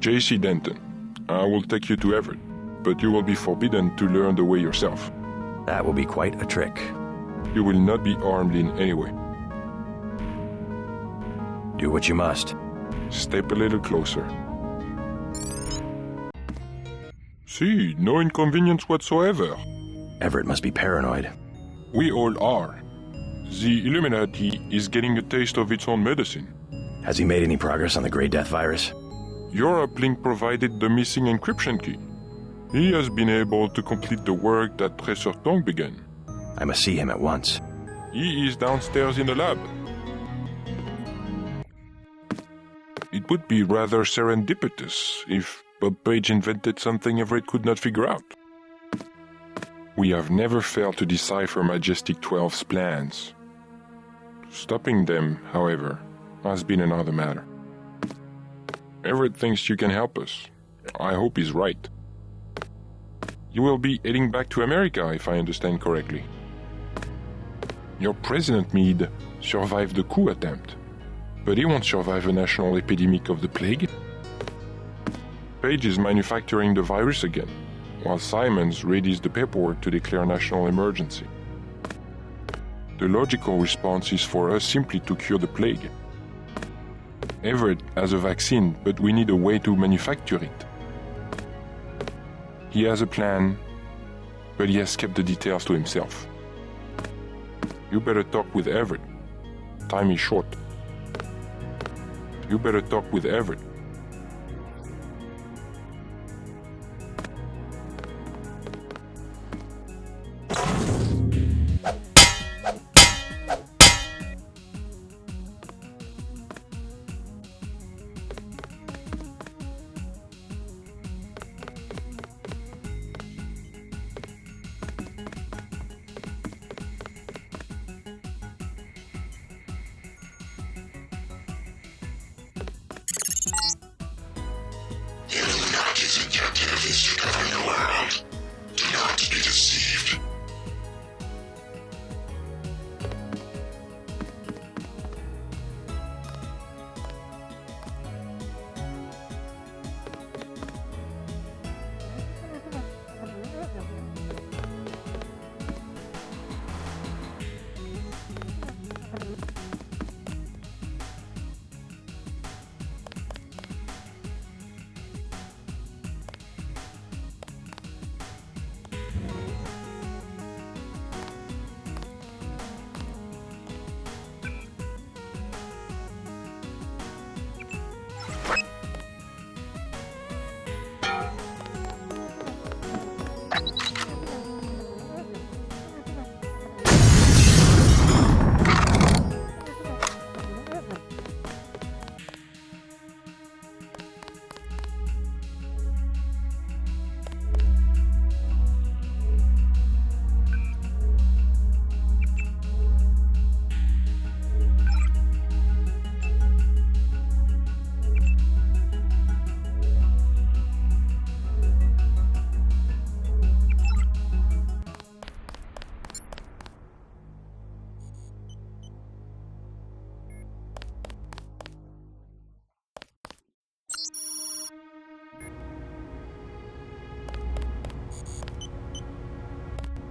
J.C. Denton. I will take you to Everett, but you will be forbidden to learn the way yourself. That will be quite a trick. You will not be armed in any way. Do what you must. Step a little closer. See, no inconvenience whatsoever. Everett must be paranoid. We all are. The Illuminati is getting a taste of its own medicine. Has he made any progress on the Grey Death virus? Your uplink provided the missing encryption key. He has been able to complete the work that Tracer Tong began. I must see him at once. He is downstairs in the lab. It would be rather serendipitous if Bob Page invented something Everett could not figure out. We have never failed to decipher Majestic 12's plans. Stopping them, however, has been another matter. Everett thinks you can help us. I hope he's right. You will be heading back to America, if I understand correctly. Your President Meade survived the coup attempt, but he won't survive a national epidemic of the plague. Page is manufacturing the virus again, while Simons readies the paperwork to declare national emergency. The logical response is for us simply to cure the plague. Everett has a vaccine, but we need a way to manufacture it. He has a plan, but he has kept the details to himself. You better talk with Everett. Time is short. You better talk with Everett. Is to govern the world. Do not be deceived.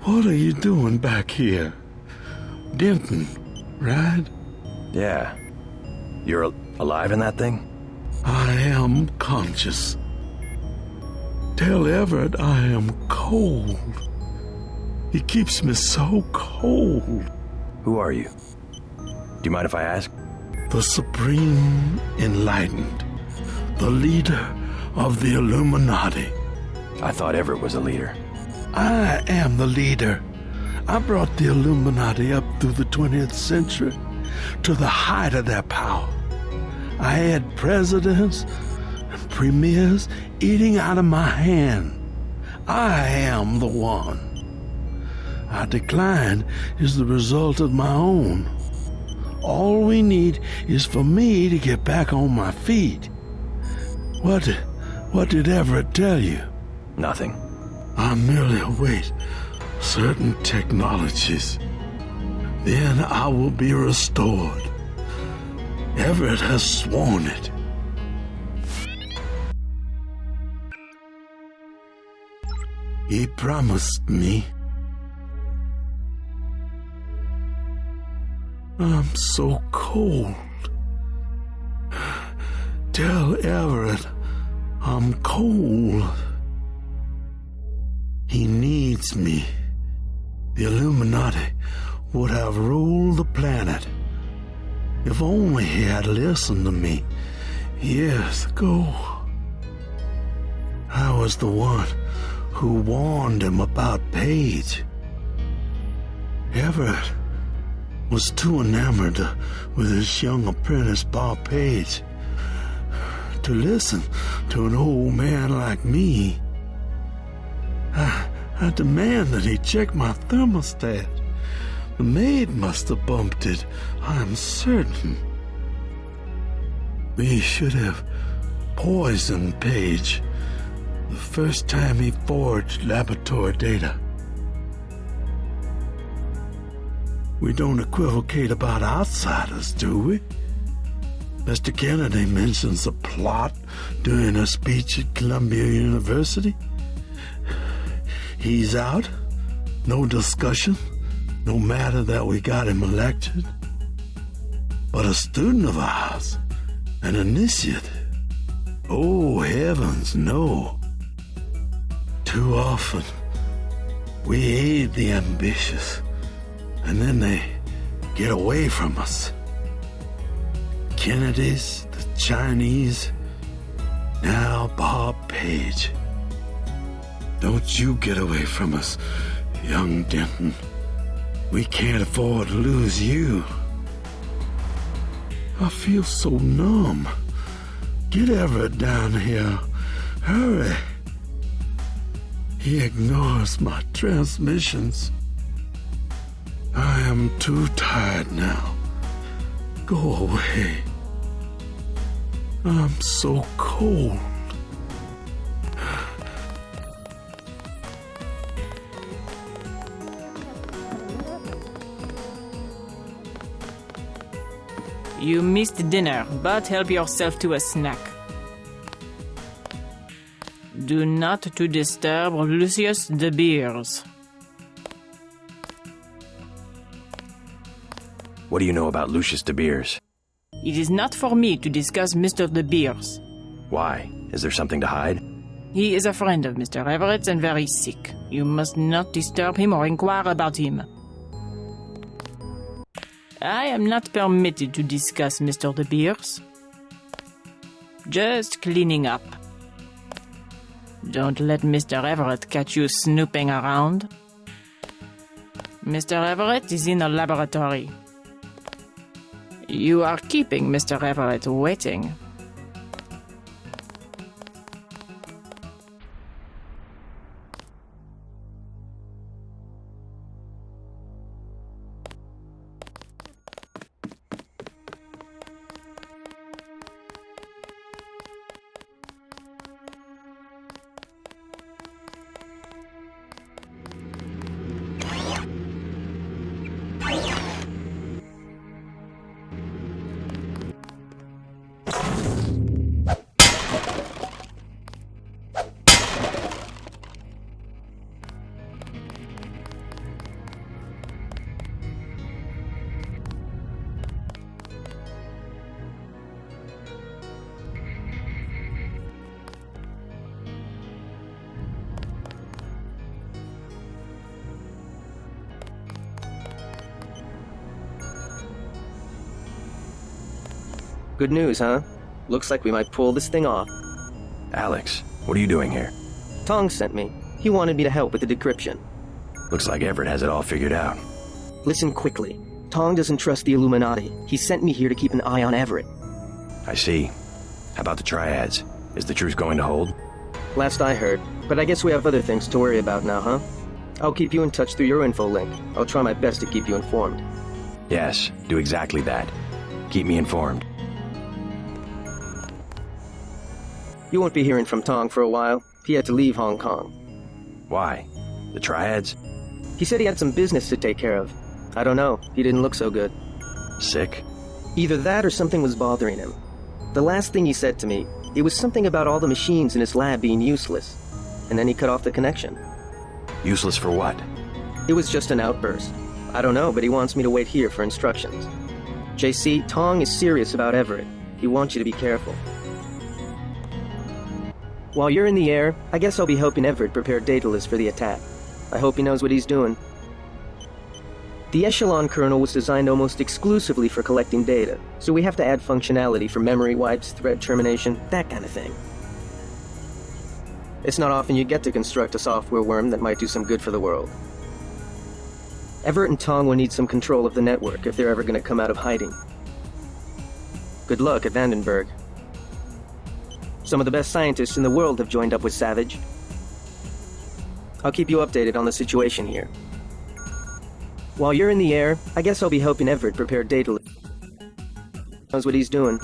What are you doing back here? Denton, right? Yeah. You're alive in that thing? I am conscious. Tell Everett I am cold. He keeps me so cold. Who are you? Do you mind if I ask? The Supreme Enlightened. The leader of the Illuminati. I thought Everett was a leader. I am the leader. I brought the Illuminati up through the 20th century to the height of their power. I had presidents and premiers eating out of my hand. I am the one. Our decline is the result of my own. All we need is for me to get back on my feet. What did Everett tell you? Nothing. I merely await certain technologies. Then I will be restored. Everett has sworn it. He promised me. I'm so cold. Tell Everett I'm cold. He needs me. The Illuminati would have ruled the planet if only he had listened to me years ago. I was the one who warned him about Paige. Everett was too enamored with his young apprentice, Bob Page, to listen to an old man like me. I demand that he check my thermostat. The maid must have bumped it, I'm certain. We should have poisoned Page the first time he forged laboratory data. We don't equivocate about outsiders, do we? Mr. Kennedy mentions a plot during a speech at Columbia University. He's out, no discussion, no matter that we got him elected. But a student of ours, an initiate, oh heavens, no. Too often, we aid the ambitious, and then they get away from us. Kennedys, the Chinese, now Bob Page. Don't you get away from us, young Denton. We can't afford to lose you. I feel so numb. Get Everett down here. Hurry. He ignores my transmissions. I am too tired now. Go away. I'm so cold. You missed dinner, but help yourself to a snack. Do not to disturb Lucius de Beers. What do you know about Lucius de Beers? It is not for me to discuss Mr. de Beers. Why? Is there something to hide? He is a friend of Mr. Everett's and very sick. You must not disturb him or inquire about him. I am not permitted to discuss Mr. de Beers. Just cleaning up. Don't let Mr. Everett catch you snooping around. Mr. Everett is in the laboratory. You are keeping Mr. Everett waiting. Good news, huh? Looks like we might pull this thing off. Alex, what are you doing here? Tong sent me. He wanted me to help with the decryption. Looks like Everett has it all figured out. Listen quickly. Tong doesn't trust the Illuminati. He sent me here to keep an eye on Everett. I see. How about the triads? Is the truce going to hold? Last I heard. But I guess we have other things to worry about now, huh? I'll keep you in touch through your info link. I'll try my best to keep you informed. Yes, do exactly that. Keep me informed. You won't be hearing from Tong for a while. He had to leave Hong Kong. Why? The triads? He said he had some business to take care of. I don't know. He didn't look so good. Sick? Either that or something was bothering him. The last thing he said to me, it was something about all the machines in his lab being useless. And then he cut off the connection. Useless for what? It was just an outburst. I don't know, but he wants me to wait here for instructions. JC, Tong is serious about Everett. He wants you to be careful. While you're in the air, I guess I'll be helping Everett prepare Daedalus for the attack. I hope he knows what he's doing. The Echelon kernel was designed almost exclusively for collecting data, so we have to add functionality for memory wipes, thread termination, that kind of thing. It's not often you get to construct a software worm that might do some good for the world. Everett and Tong will need some control of the network if they're ever going to come out of hiding. Good luck at Vandenberg. Some of the best scientists in the world have joined up with Savage. I'll keep you updated on the situation here. While you're in the air, I guess I'll be helping Everett prepare Daedalus. Knows what he's doing.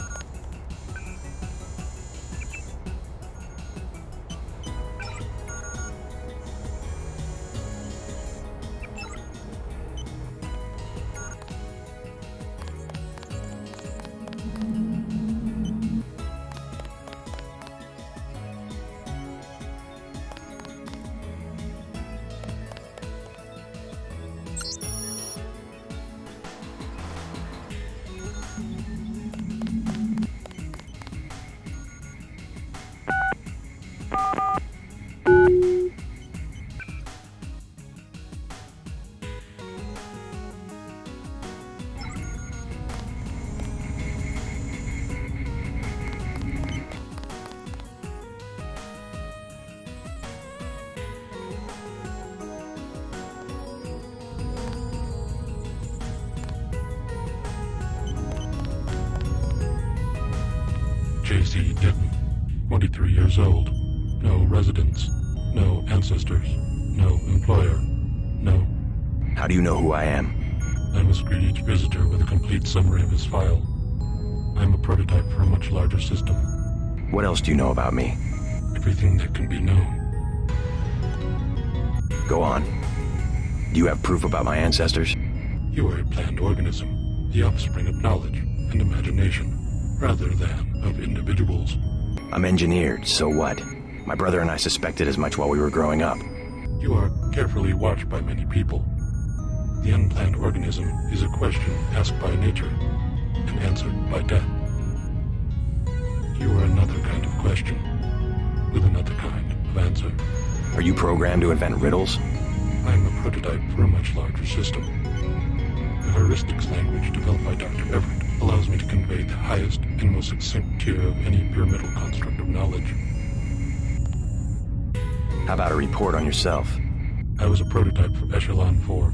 J.C. Denton, 23 years old, no residence, no ancestors, no employer, no. How do you know who I am? I must greet each visitor with a complete summary of his file. I'm a prototype for a much larger system. What else do you know about me? Everything that can be known. Go on. Do you have proof about my ancestors? You are a planned organism, the offspring of knowledge and imagination, rather than of individuals. I'm engineered, so what? My brother and I suspected as much while we were growing up. You are carefully watched by many people. The unplanned organism is a question asked by nature and answered by death. You are another kind of question, with another kind of answer. Are you programmed to invent riddles? I am a prototype for a much larger system. The heuristics language developed by Dr. Everett allows me to convey the highest and most succinct tier of any pyramidal construct of knowledge. How about a report on yourself? I was a prototype for Echelon 4.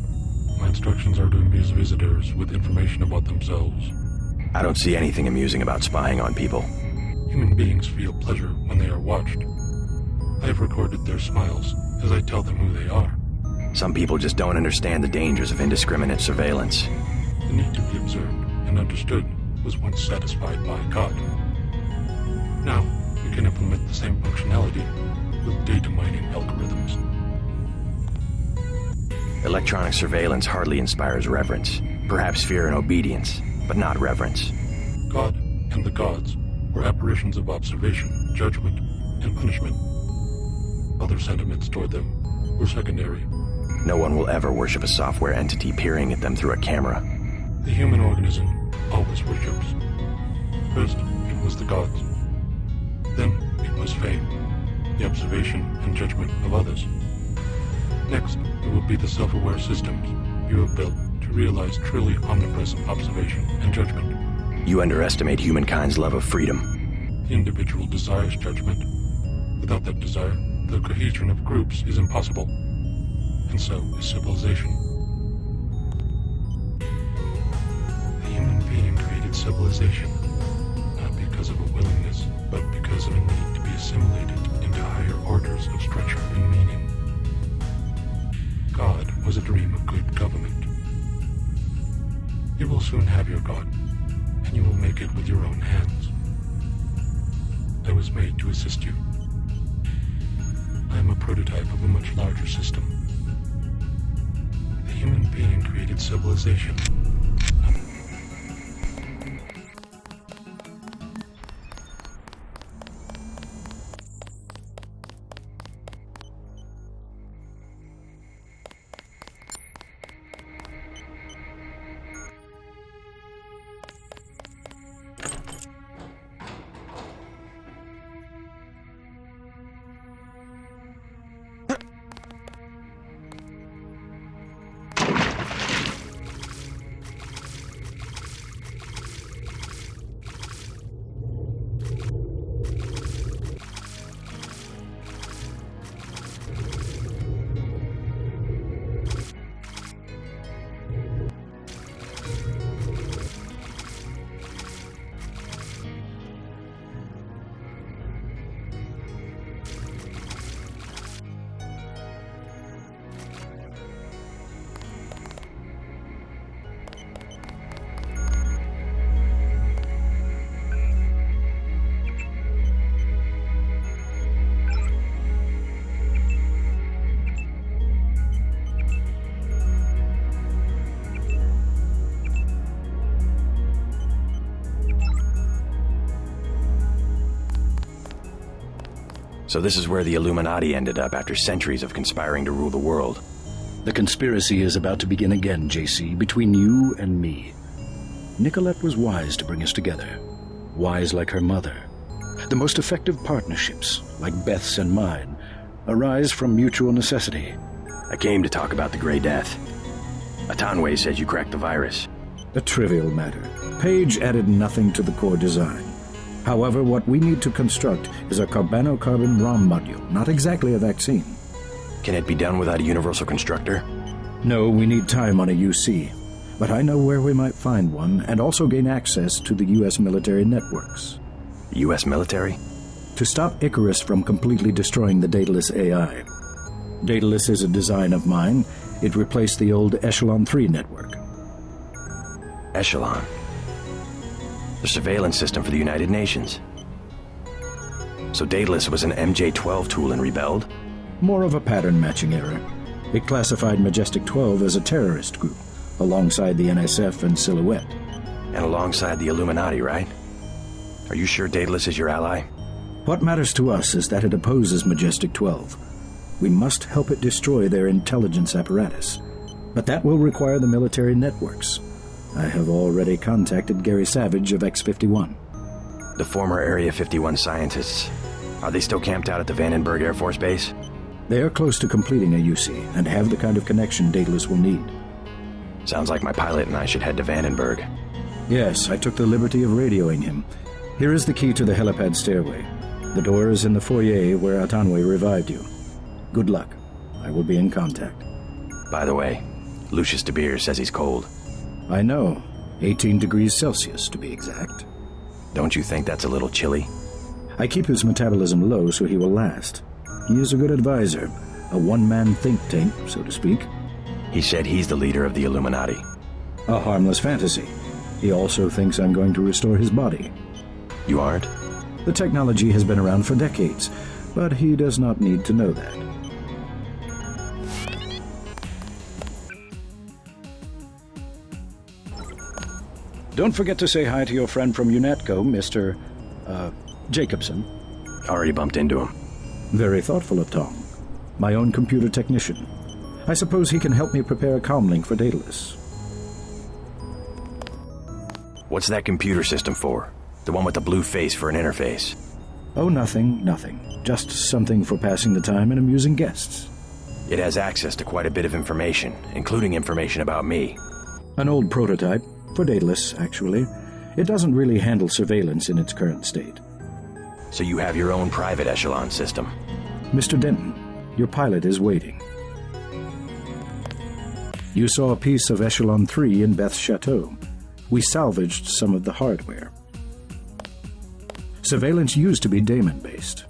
My instructions are to amuse visitors with information about themselves. I don't see anything amusing about spying on people. Human beings feel pleasure when they are watched. I have recorded their smiles as I tell them who they are. Some people just don't understand the dangers of indiscriminate surveillance. The need to be observed and understood was once satisfied by God. Now, we can implement the same functionality with data mining algorithms. Electronic surveillance hardly inspires reverence. Perhaps fear and obedience, but not reverence. God and the gods were apparitions of observation, judgment, and punishment. Other sentiments toward them were secondary. No one will ever worship a software entity peering at them through a camera. The human organism always worships. First, it was the gods. Then, it was fame, the observation and judgment of others. Next, it will be the self-aware systems you have built to realize truly omnipresent observation and judgment. You underestimate humankind's love of freedom. The individual desires judgment. Without that desire, the cohesion of groups is impossible. And so is civilization. The human being created civilization, not because of a willingness, but because of a need to be assimilated into higher orders of structure and meaning. God was a dream of good government. You will soon have your God, and you will make it with your own hands. I was made to assist you. I am a prototype of a much larger system. The human being created civilization. So this is where the Illuminati ended up after centuries of conspiring to rule the world. The conspiracy is about to begin again, JC, between you and me. Nicolette was wise to bring us together. Wise like her mother. The most effective partnerships, like Beth's and mine, arise from mutual necessity. I came to talk about the Grey Death. Atanwe says you cracked the virus. A trivial matter. Page added nothing to the core design. However, what we need to construct is a carbonocarbon ROM module, not exactly a vaccine. Can it be done without a universal constructor? No, we need time on a UC. But I know where we might find one, and also gain access to the U.S. military networks. The U.S. military? To stop Icarus from completely destroying the Daedalus AI. Daedalus is a design of mine. It replaced the old Echelon 3 network. Echelon? The surveillance system for the United Nations. So Daedalus was an MJ-12 tool and rebelled? More of a pattern-matching error. It classified Majestic 12 as a terrorist group, alongside the NSF and Silhouette. And alongside the Illuminati, right? Are you sure Daedalus is your ally? What matters to us is that it opposes Majestic 12. We must help it destroy their intelligence apparatus. But that will require the military networks. I have already contacted Gary Savage of X-51. The former Area 51 scientists. Are they still camped out at the Vandenberg Air Force Base? They are close to completing a UC and have the kind of connection Daedalus will need. Sounds like my pilot and I should head to Vandenberg. Yes, I took the liberty of radioing him. Here is the key to the helipad stairway. The door is in the foyer where Atanwe revived you. Good luck. I will be in contact. By the way, Lucius de Beers says he's cold. I know. 18 degrees Celsius, to be exact. Don't you think that's a little chilly? I keep his metabolism low so he will last. He is a good advisor, a one-man think tank, so to speak. He said he's the leader of the Illuminati. A harmless fantasy. He also thinks I'm going to restore his body. You aren't? The technology has been around for decades, but he does not need to know that. Don't forget to say hi to your friend from UNATCO, Mr. Jacobson. Already bumped into him. Very thoughtful of Tom. My own computer technician. I suppose he can help me prepare a comlink for Daedalus. What's that computer system for? The one with the blue face for an interface? Oh, nothing. Just something for passing the time and amusing guests. It has access to quite a bit of information, including information about me. An old prototype. For Daedalus, actually. It doesn't really handle surveillance in its current state. So you have your own private echelon system? Mr. Denton, your pilot is waiting. You saw a piece of Echelon 3 in Beth's chateau. We salvaged some of the hardware. Surveillance used to be daemon-based.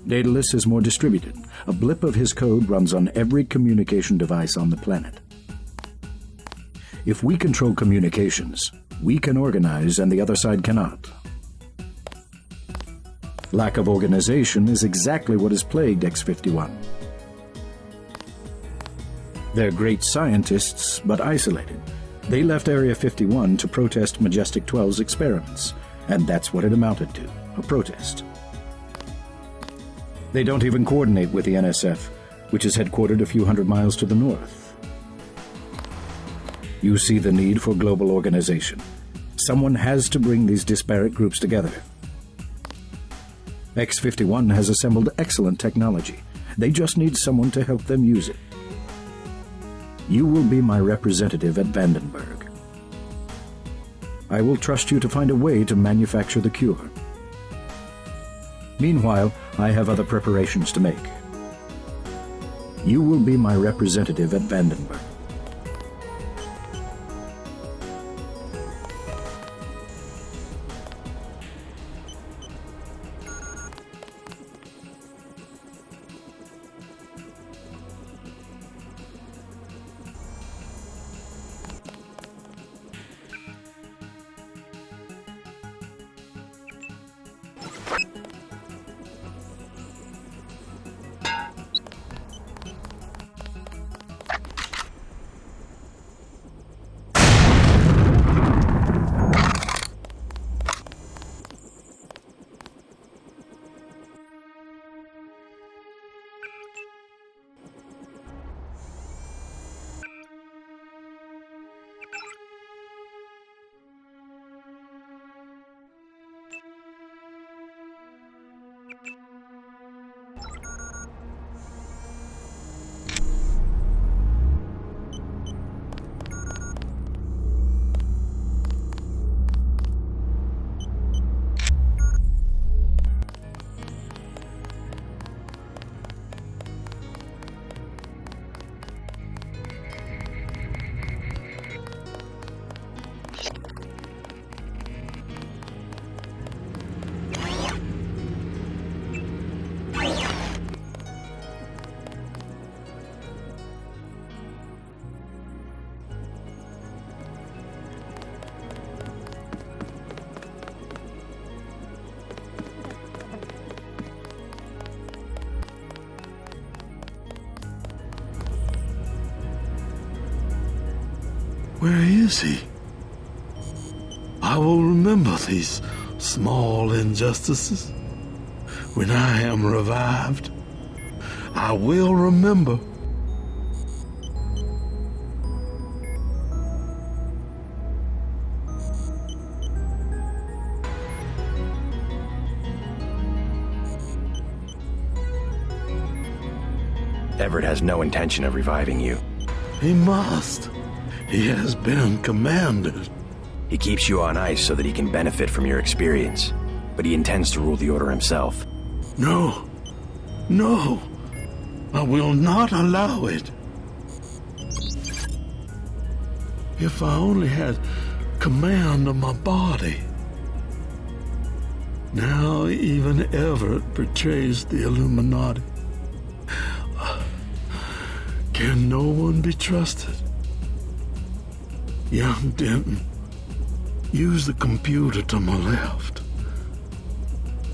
Daedalus is more distributed. A blip of his code runs on every communication device on the planet. If we control communications, we can organize and the other side cannot. Lack of organization is exactly what has plagued X-51. They're great scientists, but isolated. They left Area 51 to protest Majestic 12's experiments, and that's what it amounted to, a protest. They don't even coordinate with the NSF, which is headquartered a few hundred miles to the north. You see the need for global organization. Someone has to bring these disparate groups together. X-51 has assembled excellent technology. They just need someone to help them use it. You will be my representative at Vandenberg. I will trust you to find a way to manufacture the cure. Meanwhile, I have other preparations to make. You will be my representative at Vandenberg. Where is he? I will remember these small injustices when I am revived. I will remember. Everett has no intention of reviving you. He must. He has been commanded. He keeps you on ice so that he can benefit from your experience, but he intends to rule the Order himself. No. No. I will not allow it. If I only had command of my body. Now even Everett betrays the Illuminati. Can no one be trusted? Young Denton, use the computer to my left.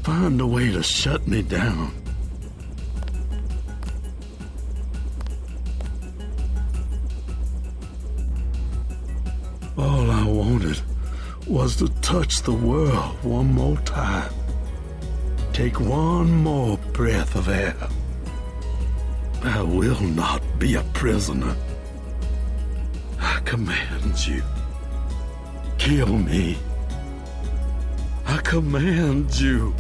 Find a way to shut me down. All I wanted was to touch the world one more time. Take one more breath of air. I will not be a prisoner. I command you. Kill me. I command you.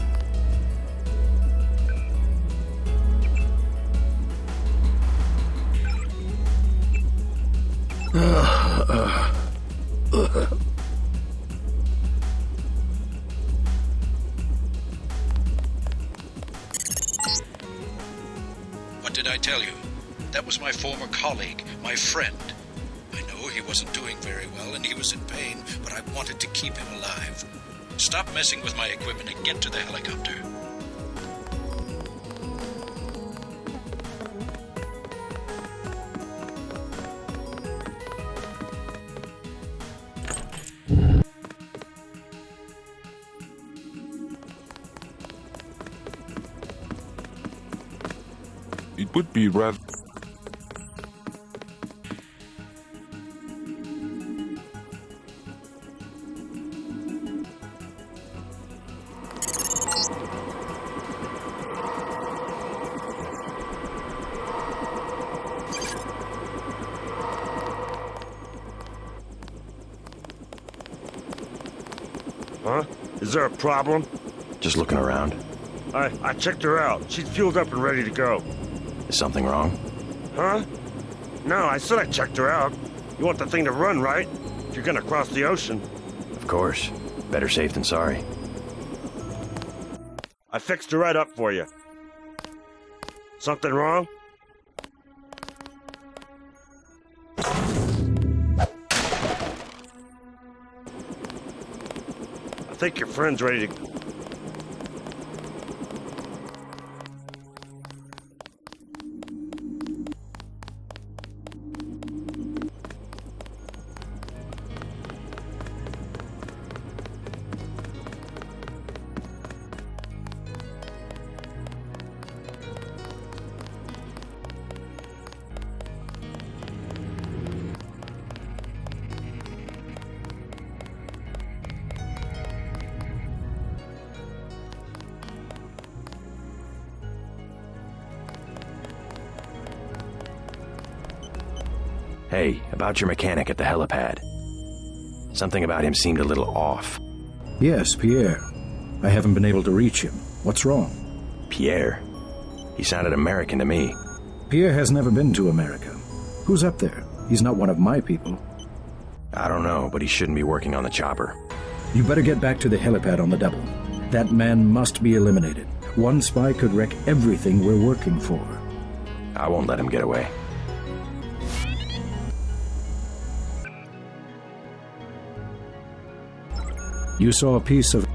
What did I tell you? That was my former colleague, my friend. I know he wasn't doing very well and he was in pain, but I wanted to keep him alive. Stop messing with my equipment and get to the helicopter. It would be rather... Huh? Is there a problem? Just looking around. I checked her out. She's fueled up and ready to go. Is something wrong? Huh? No, I said I checked her out. You want the thing to run, right? If you're gonna cross the ocean. Of course. Better safe than sorry. I fixed her right up for you. Something wrong? I think your friend's ready to... Hey, about your mechanic at the helipad. Something about him seemed a little off. Yes, Pierre. I haven't been able to reach him. What's wrong? Pierre? He sounded American to me. Pierre has never been to America. Who's up there? He's not one of my people. I don't know, but he shouldn't be working on the chopper. You better get back to the helipad on the double. That man must be eliminated. One spy could wreck everything we're working for. I won't let him get away. You saw a piece of...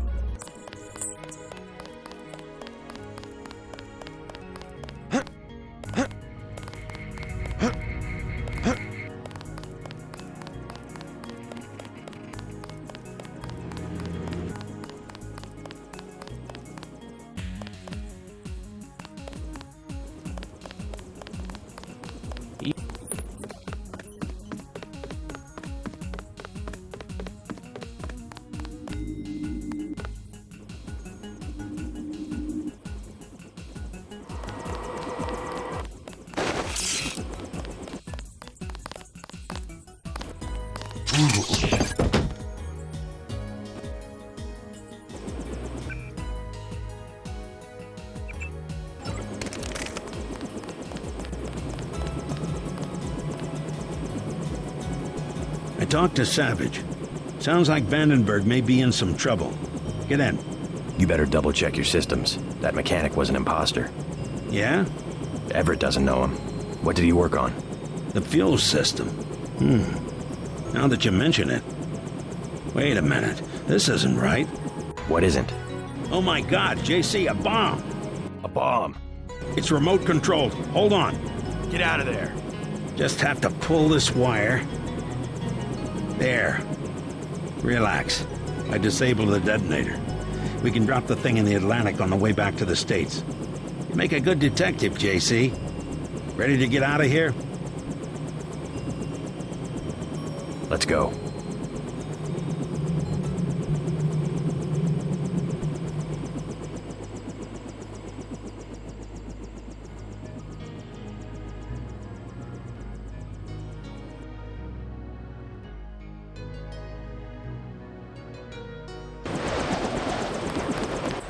I talked to Savage. Sounds like Vandenberg may be in some trouble. Get in. You better double-check your systems. That mechanic was an imposter. Yeah? Everett doesn't know him. What did he work on? The fuel system. Now that you mention it. Wait a minute. This isn't right. What isn't? Oh my God, JC, a bomb! A bomb. It's remote controlled. Hold on. Get out of there. Just have to pull this wire. There. Relax. I disabled the detonator. We can drop the thing in the Atlantic on the way back to the States. You make a good detective, JC. Ready to get out of here? Let's go.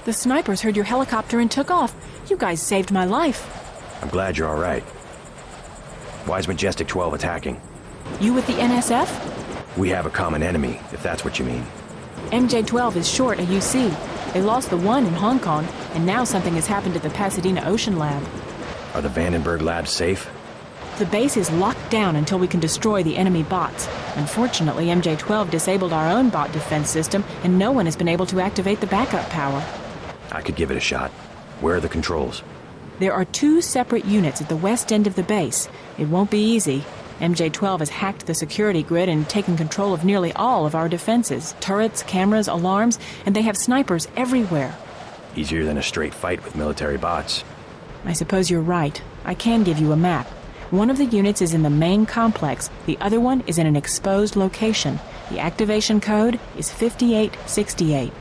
The snipers heard your helicopter and took off. You guys saved my life. I'm glad you're all right. Why is Majestic 12 attacking? You with the NSF? We have a common enemy, if that's what you mean. MJ-12 is short a UC. They lost the one in Hong Kong, and now something has happened at the Pasadena Ocean Lab. Are the Vandenberg labs safe? The base is locked down until we can destroy the enemy bots. Unfortunately, MJ-12 disabled our own bot defense system, and no one has been able to activate the backup power. I could give it a shot. Where are the controls? There are 2 separate units at the west end of the base. It won't be easy. MJ-12 has hacked the security grid and taken control of nearly all of our defenses. Turrets, cameras, alarms, and they have snipers everywhere. Easier than a straight fight with military bots. I suppose you're right. I can give you a map. One of the units is in the main complex. The other one is in an exposed location. The activation code is 5868.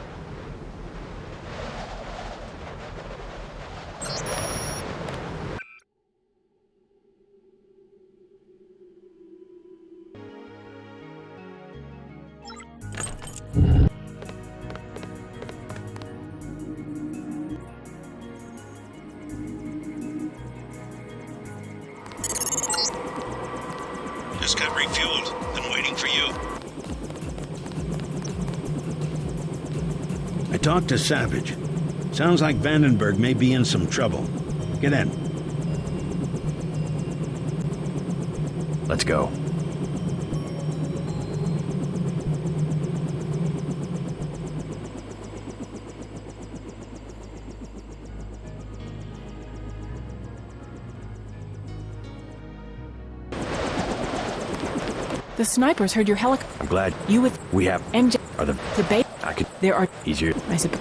Just got refueled. Been waiting for you. I talked to Savage. Sounds like Vandenberg may be in some trouble. Get in. Let's go. The snipers heard your helicopter. I'm glad. You with... We have... MJ... Are the... The base... I could... There are... Easier. I suppose...